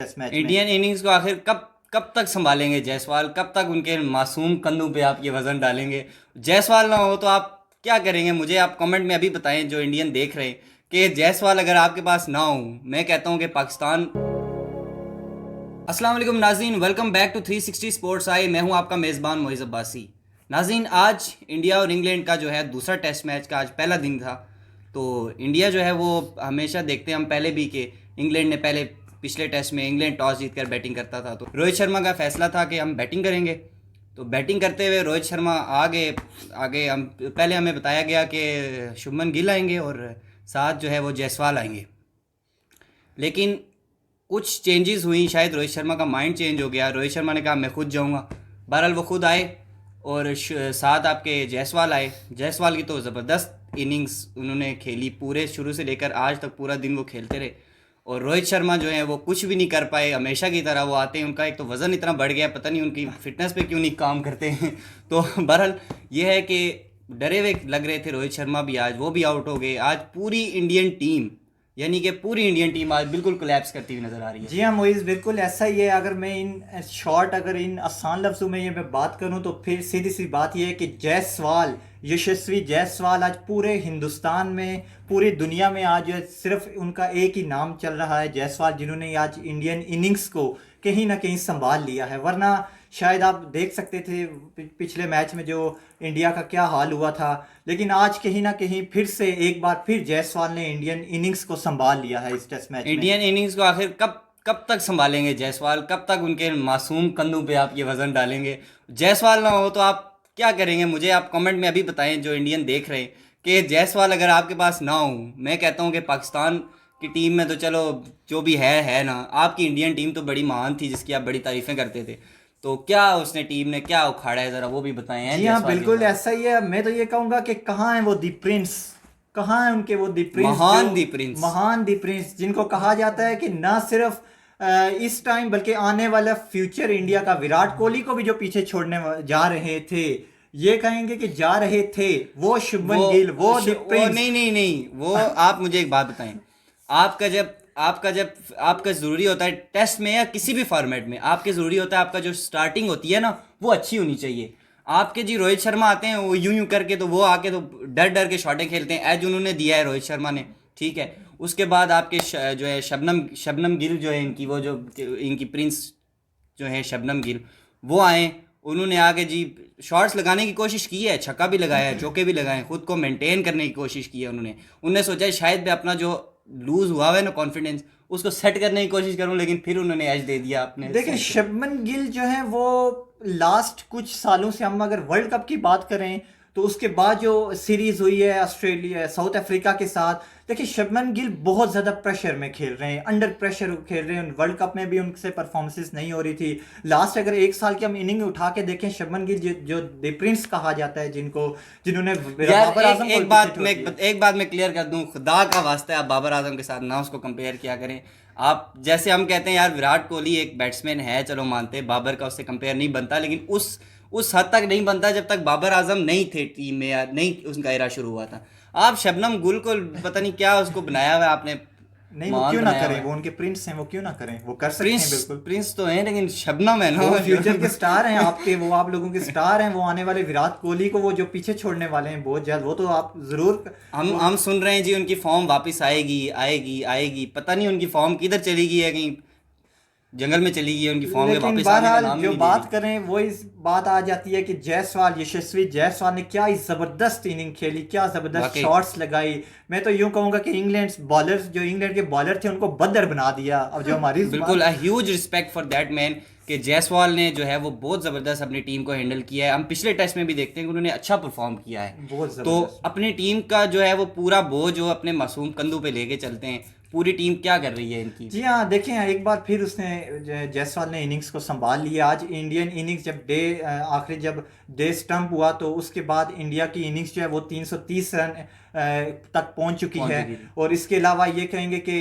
Test match में। Indian innings को आखिर कब कब तक संभालेंगे जायसवाल, कब तक उनके मासूम कंधों पे आप ये वजन डालेंगे? जायसवाल ना हो तो आप क्या करेंगे? मुझे आप कमेंट में अभी बताएं जो इंडियन देख रहे हैं कि जायसवाल अगर आपके पास ना हो, मैं कहता हूं कि पाकिस्तान। अस्सलाम वालेकुम नाज़रीन, welcome back to 360 sports I. मैं हूं आपका मेज़बान मोइज़ अब्बासी। नाज़रीन, आज इंडिया और इंग्लैंड का जो है दूसरा टेस्ट मैच का आज पहला दिन था। तो इंडिया जो है वो हमेशा देखते हैं हम पहले भी कि इंग्लैंड ने पहले पिछले टेस्ट में इंग्लैंड टॉस जीतकर बैटिंग करता था, तो रोहित शर्मा का फैसला था कि हम बैटिंग करेंगे। तो बैटिंग करते हुए रोहित शर्मा आगे आगे हम पहले हमें बताया गया कि शुभमन गिल आएंगे और साथ जो है वो जायसवाल आएंगे। लेकिन कुछ चेंजेस हुई, शायद रोहित शर्मा का माइंड चेंज हो गया। रोहित शर्मा ने कहा मैं खुद जाऊंगा। बहरहाल वो खुद आए और साथ आपके जायसवाल आए। जायसवाल की तो ज़बरदस्त इनिंग्स उन्होंने खेली, पूरे शुरू से लेकर आज तक पूरा दिन वो खेलते रहे। और रोहित शर्मा जो है वो कुछ भी नहीं कर पाए, हमेशा की तरह वो आते हैं। उनका एक तो वज़न इतना बढ़ गया, पता नहीं उनकी फिटनेस पे क्यों नहीं काम करते हैं। तो बहरहाल ये है कि डरे हुए लग रहे थे रोहित शर्मा भी, आज वो भी आउट हो गए। आज पूरी इंडियन टीम, यानी कि पूरी इंडियन टीम आज बिल्कुल कोलैप्स करती हुई नजर आ रही है। जी हाँ मोइज़, बिल्कुल ऐसा ही है। अगर मैं इन शॉर्ट अगर इन आसान लफ्ज़ों में ये मैं बात करूँ तो फिर सीधी सी बात ये है कि जायसवाल, यशस्वी जायसवाल आज पूरे हिंदुस्तान में, पूरी दुनिया में आज सिर्फ उनका एक ही नाम चल रहा है, जायसवाल, जिन्होंने आज इंडियन इनिंग्स को कहीं ना कहीं संभाल लिया है। वरना शायद आप देख सकते थे पिछले मैच में जो इंडिया का क्या हाल हुआ था, लेकिन आज कहीं ना कहीं फिर से एक बार फिर जायसवाल ने इंडियन इनिंग्स को संभाल लिया है इस टेस्ट मैच में। इंडियन इनिंग्स को आखिर कब कब तक संभालेंगे जायसवाल, कब तक उनके मासूम कंधों पे आप ये वजन डालेंगे? जायसवाल ना हो तो आप क्या करेंगे? मुझे आप कमेंट में अभी बताएं जो इंडियन देख रहे हैं कि जायसवाल अगर आपके पास ना हो, मैं कहता हूं कि पाकिस्तान की टीम में तो चलो जो भी है ना, आपकी इंडियन टीम तो बड़ी महान थी जिसकी आप बड़ी तारीफें करते थे। तो क्या उसने टीम ने क्या उखाड़ा है, ज़रा वो भी बताएं हैं जी हाँ, जायसवाल के बिल्कुल बाद। ऐसा ही है। मैं तो ये कहूंगा कि कहाँ है वो दी प्रिंस, कहाँ है उनके वो दी प्रिंस, जो महान दी प्रिंस। महान दी प्रिंस, जिनको कहा जाता है कि ना सिर्फ इस टाइम बल्कि आने वाला फ्यूचर इंडिया का, विराट कोहली को भी जो पीछे छोड़ने जा रहे थे, ये कहेंगे कि जा रहे थे, वो शुभमन गिल, वो दी वो प्रिंस। नहीं नहीं नहीं, वो आप मुझे एक बात बताएं। आपका ज़रूरी होता है टेस्ट में या किसी भी फॉर्मेट में, आपके ज़रूरी होता है आपका जो स्टार्टिंग होती है ना वो अच्छी होनी चाहिए। आपके जी रोहित शर्मा आते हैं वो यूं यूं करके, तो वो आके तो डर डर के शॉटें खेलते हैं, एज उन्होंने दिया है रोहित शर्मा ने, ठीक है। उसके बाद आपके जो है शबनम शबनम गिल जो है इनकी, वो जो इनकी प्रिंस जो है शबनम गिल, वो आए। उन्होंने आगे जी शॉट्स लगाने की कोशिश की है, छक्का भी लगाया है, चौके भी लगाए हैं, खुद को मेंटेन करने की कोशिश की है उन्होंने सोचा शायद मैं अपना जो लूज हुआ है ना कॉन्फिडेंस, उसको सेट करने की कोशिश करूं, लेकिन फिर उन्होंने एज दे दिया अपने देखिए साइड पे। शुभमन गिल जो है वो लास्ट कुछ सालों से, हम अगर वर्ल्ड कप की बात करें तो उसके बाद जो सीरीज हुई है ऑस्ट्रेलिया साउथ अफ्रीका के साथ, देखिए शुभमन गिल बहुत ज़्यादा प्रेशर में खेल रहे हैं, अंडर प्रेशर खेल रहे हैं। वर्ल्ड कप में भी उनसे परफॉर्मेंसेस नहीं हो रही थी। लास्ट अगर एक साल की हम इनिंग उठा के देखें, शुभमन गिल जो द प्रिंस कहा जाता है, जिन्होंने यार बाबर आजम को एक बात मैं क्लियर कर दूं, खुदा का वास्ता है आप बाबर आजम के साथ ना उसको कंपेयर किया करें। आप जैसे हम कहते हैं यार विराट कोहली एक बैट्समैन है, चलो मानते हैं, बाबर का उससे कंपेयर नहीं बनता, लेकिन उस हद तक नहीं बनता जब तक बाबर आजम नहीं थे टीम में या नहीं उनका एरा शुरू हुआ था। आप शबनम गुल को पता नहीं क्या उसको बनाया हुआ है आपने, नहीं, वो महान क्यों ना बनाया हुआ करें, वो है। उनके प्रिंस हैं, वो क्यों ना करें, वो कर सकते हैं प्रिंस बिल्कुल। प्रिंस तो है लेकिन शबनम है ना वो फ्यूचर के जो स्टार हैं आपके, वो आप लोगों के स्टार हैं, वो आने वाले विराट कोहली को वो जो पीछे छोड़ने वाले हैं बहुत जल्द, वो तो आप जरूर। हम सुन रहे हैं जी उनकी फॉर्म वापस आएगी आएगी आएगी, पता नहीं उनकी फॉर्म किधर चली गई है, कहीं जंगल में चली गई है, उनकी फॉर्म के लेकिन वापस आने का बहरहाल नाम ही जो नहीं दे बात रही। करें वो इस बात आ जाती है कि जायसवाल, यशस्वी जायसवाल ने क्या इस जबरदस्त इनिंग खेली, क्या जबरदस्त वाकई शॉट्स लगाई। मैं तो यूं कहूंगा कि इंग्लैंड के बॉलर थे उनको बदर बना दिया। अब जो हमारी बिल्कुल huge respect for that man कि जायसवाल ने जो है वो बहुत ज़बरदस्त अपनी टीम को हैंडल किया है। हम पिछले टेस्ट में भी देखते हैं कि उन्होंने अच्छा परफॉर्म किया है। बहुत तो जबरदस्त। अपनी टीम का जो है वो पूरा बोझ जो अपने मासूम कंधों पे लेके चलते हैं। पूरी टीम क्या कर रही है इनकी? जी हाँ, देखें एक बार फिर उसने जायसवाल ने इनिंग्स को संभाल लिया। आज इंडियन इनिंग्स जब आखिरी जब डे स्टंप हुआ तो उसके बाद इंडिया की इनिंग्स जो है वो 330 रन तक पहुंच चुकी है। और इसके अलावा ये कहेंगे कि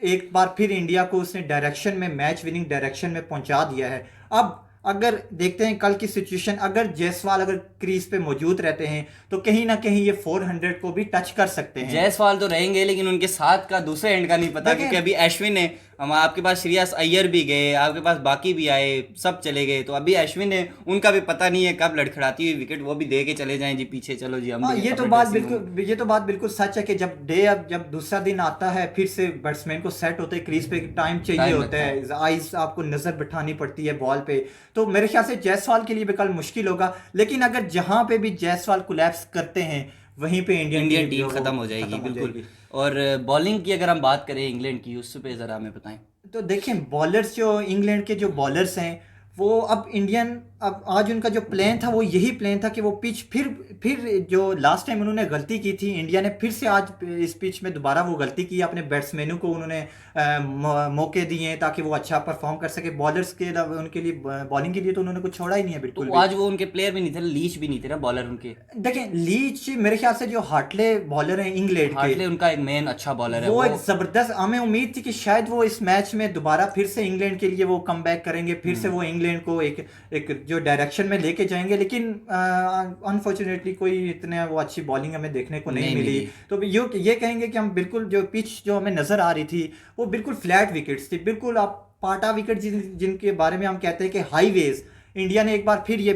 एक बार फिर इंडिया को उसने डायरेक्शन में, मैच विनिंग डायरेक्शन में पहुंचा दिया है। अब अगर देखते हैं कल की सिचुएशन, अगर जायसवाल अगर क्रीज पे मौजूद रहते हैं तो कहीं ना कहीं ये 400 को भी टच कर सकते हैं। जायसवाल तो रहेंगे लेकिन उनके साथ का दूसरे एंड का नहीं पता, देखें, क्योंकि अभी अश्विन है, हम आपके पास श्रेयस अय्यर भी गए, आपके पास बाकी भी आए, सब चले गए, तो अभी अश्विन है, उनका भी पता नहीं है कब लड़खड़ाती हुई विकेट वो भी दे के चले जाएं जी पीछे, चलो जी हम हाँ, भी ये तो अपने बात ड्रेसिंग रूम में। बिल्कुल, ये तो बात बिल्कुल सच है कि अब जब दूसरा दिन आता है फिर से बैट्समैन को सेट होते है क्रीज पे, टाइम चाहिए टाइम होता लगता है। है, आइज आपको नजर बिठानी पड़ती है बॉल पे। तो मेरे ख्याल से जायसवाल के लिए भी कल मुश्किल होगा, लेकिन अगर जहां पे भी जायसवाल कोलैप्स करते हैं वहीं पे इंडियन इंडियन टीम जो टीम है वो खत्म हो जाएगी, खत्म हो बिल्कुल। जाएगी। और बॉलिंग की अगर हम बात करें इंग्लैंड की, उस पे ज़रा हमें बताएं। तो देखें बॉलर्स, जो इंग्लैंड के जो बॉलर्स हैं वो अब इंडियन, अब आज उनका जो प्लान था वो यही प्लान था कि वो पिच फिर जो लास्ट टाइम उन्होंने गलती की थी इंडिया ने, फिर से आज इस पिच में दोबारा वो गलती की, अपने बैट्समैनों को उन्होंने मौके दिए हैं ताकि वो अच्छा परफॉर्म कर सके। बॉलर्स के उनके लिए, बॉलिंग के लिए तो उन्होंने कुछ छोड़ा ही नहीं है बिल्कुल तो भी। आज वो उनके प्लेयर भी नहीं थे, लीच भी नहीं थे ना बॉलर उनके। देखें लीच मेरे ख्याल से जो हार्टले बॉलर हैं इंग्लैंड के, हार्टले उनका एक मेन अच्छा बॉलर है वो वो। एक जबरदस्त, हमें उम्मीद थी कि शायद वो इस मैच में दोबारा फिर से इंग्लैंड के लिए वो कम बैक करेंगे, फिर से वो इंग्लैंड को एक एक जो डायरेक्शन में लेके जाएंगे, लेकिन अनफॉर्चुनेटली कोई इतने वो अच्छी बॉलिंग हमें देखने को नहीं नहीं मिली। मिली। तो ये कहेंगे कि हम बिल्कुल, जो पिच जो हमें नजर आ रही थी वो बिल्कुल फ्लैट विकेट्स थी, बिल्कुल आप पाटा विकेट जिनके बारे में हम कहते हैं कि हाईवेज, इंडिया ने एक बार फिर ये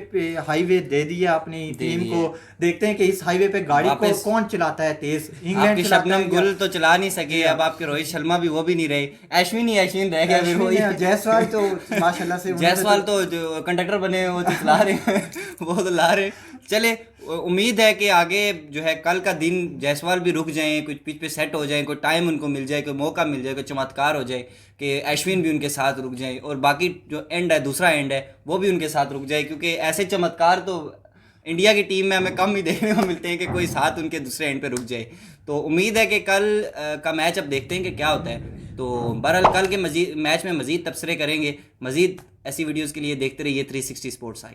हाईवे दे दिया अपनी दे टीम दिए। को। देखते हैं कि इस हाईवे पे गाड़ी को वापस कौन चलाता है तेज, इंग्लैंड आपके चलाता शबनम है गुल तो चला नहीं सके, अब आपके रोहित शर्मा भी वो भी नहीं रहे, अश्विन ही अश्विन रह गया फिर वही। जायसवाल तो माशाल्लाह से उन्होंने जायसवाल तो जो कंडक्टर बने हैं, वो तो चला रहे हैं वो तो ला रहे। चले, उम्मीद है कि आगे जो है कल का दिन जायसवाल भी रुक जाएं, कुछ पिच पे सेट हो जाएं, कोई टाइम उनको मिल जाए, कोई मौका मिल जाए, कोई चमत्कार हो जाए कि अश्विन भी उनके साथ रुक जाए, और बाकी जो एंड है, दूसरा एंड है, वो भी उनके साथ रुक जाए, क्योंकि ऐसे चमत्कार तो इंडिया की टीम में हमें कम ही देखने को मिलते हैं कि कोई साथ उनके दूसरे एंड पे रुक जाए। तो उम्मीद है कि कल का मैच अब देखते हैं कि क्या होता है। तो बहरहाल कल के मजीद मैच में मजीद तबसरे करेंगे। मजीद ऐसी वीडियोज़ के लिए देखते रहिए 360 स्पोर्ट्स आई।